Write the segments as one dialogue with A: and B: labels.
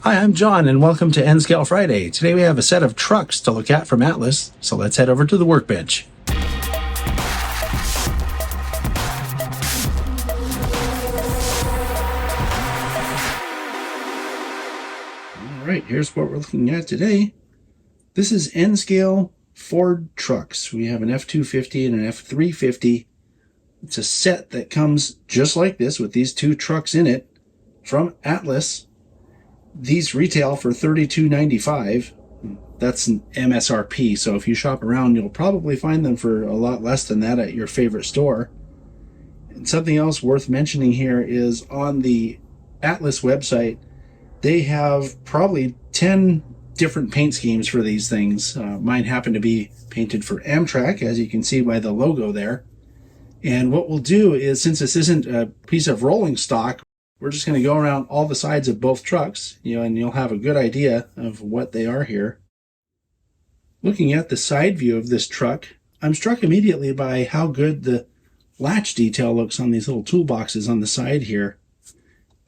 A: Hi, I'm John, and welcome to N-Scale Friday. Today we have a set of trucks to look at from Atlas, so let's head over to the workbench. All right, here's what we're looking at today. This is N-Scale Ford trucks. We have an F250 and an F350. It's a set that comes just like this with these two trucks in it from Atlas. These retail for $32.95. That's an MSRP, so if you shop around, you'll probably find them for a lot less than that at your favorite store. And something else worth mentioning here is on the Atlas website, they have probably 10 different paint schemes for these things. Mine happen to be painted for Amtrak, as you can see by the logo there. And what we'll do is, since this isn't a piece of rolling stock, we're just going to go around all the sides of both trucks, and you'll have a good idea of what they are here. Looking at the side view of this truck, I'm struck immediately by how good the latch detail looks on these little toolboxes on the side here.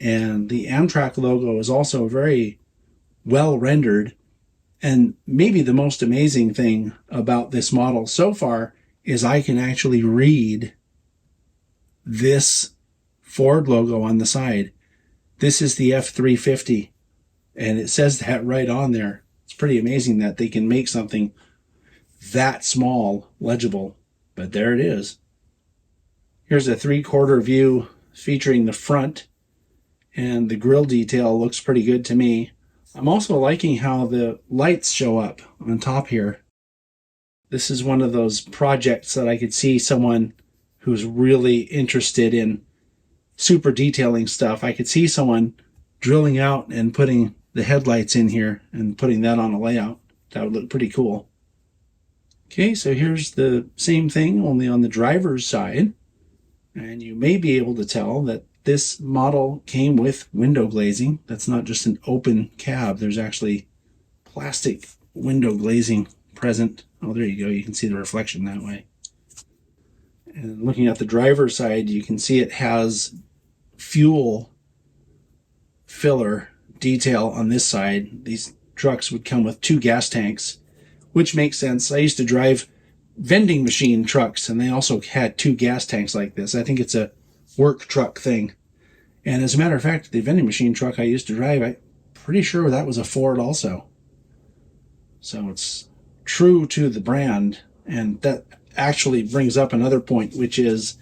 A: And the Amtrak logo is also very well rendered. And maybe the most amazing thing about this model so far is I can actually read this Ford logo on the side. This is the F350, and it says that right on there. It's pretty amazing that they can make something that small legible, but there it is. Here's a 3/4 view featuring the front, and the grille detail looks pretty good to me. I'm also liking how the lights show up on top here. This is one of those projects that I could see someone who's really interested in super detailing stuff. I could see someone drilling out and putting the headlights in here and putting that on a layout. That would look pretty cool. Okay, so here's the same thing, only on the driver's side. And you may be able to tell that this model came with window glazing. That's not just an open cab. There's actually plastic window glazing present. Oh, there you go. You can see the reflection that way. And looking at the driver's side, you can see it has fuel filler detail on this side. These trucks would come with 2 gas tanks, which makes sense. I used to drive vending machine trucks, and they also had 2 gas tanks like this. I think it's a work truck thing. And as a matter of fact, the vending machine truck I used to drive, I'm pretty sure that was a Ford also. So it's true to the brand, and that actually brings up another point, which is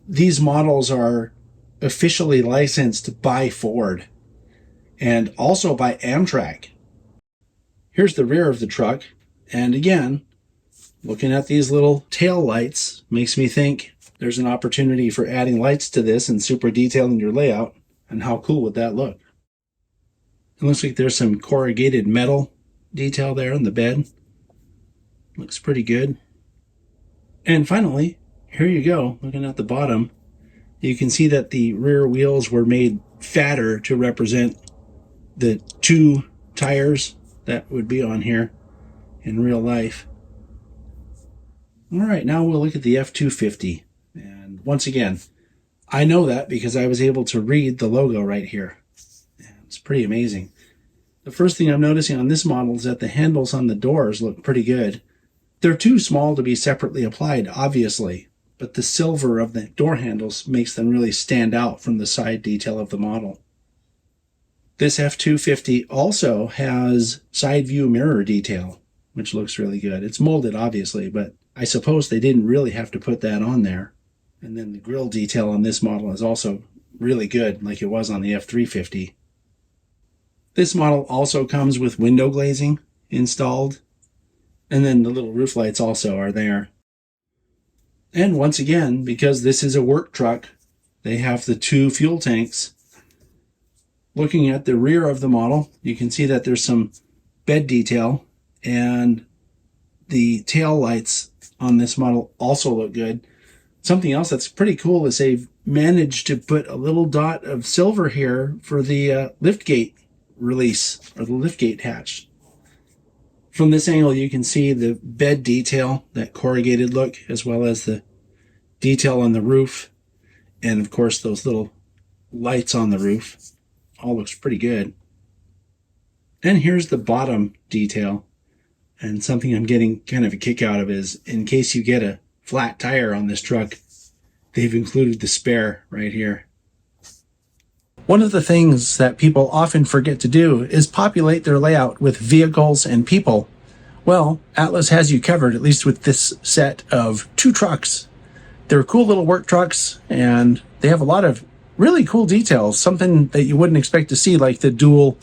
A: these models are officially licensed by Ford and also by Amtrak. Here's the rear of the truck, and again, looking at these little tail lights makes me think there's an opportunity for adding lights to this and super detailing your layout, and how cool would that look? It looks like there's some corrugated metal detail there on the bed. Looks pretty good. And finally, here you go, looking at the bottom, you can see that the rear wheels were made fatter to represent the 2 tires that would be on here in real life. All right, now we'll look at the F250. And once again, I know that because I was able to read the logo right here. It's pretty amazing. The first thing I'm noticing on this model is that the handles on the doors look pretty good. They're too small to be separately applied, obviously, but the silver of the door handles makes them really stand out from the side detail of the model. This F250 also has side view mirror detail, which looks really good. It's molded, obviously, but I suppose they didn't really have to put that on there. And then the grille detail on this model is also really good, like it was on the F350. This model also comes with window glazing installed, and then the little roof lights also are there. And once again, because this is a work truck, they have the 2 fuel tanks. Looking at the rear of the model, you can see that there's some bed detail, and the tail lights on this model also look good. Something else that's pretty cool is they've managed to put a little dot of silver here for the liftgate release, or the liftgate hatch. From this angle, you can see the bed detail, that corrugated look, as well as the detail on the roof, and of course those little lights on the roof. All looks pretty good. And here's the bottom detail. And something I'm getting kind of a kick out of is, in case you get a flat tire on this truck, they've included the spare right here. One of the things that people often forget to do is populate their layout with vehicles and people. Well, Atlas has you covered, at least with this set of 2 trucks. They're cool little work trucks, and they have a lot of really cool details, something that you wouldn't expect to see, like the dual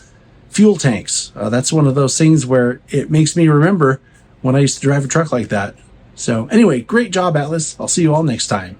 A: fuel tanks. That's one of those things where it makes me remember when I used to drive a truck like that. So anyway, great job, Atlas. I'll see you all next time.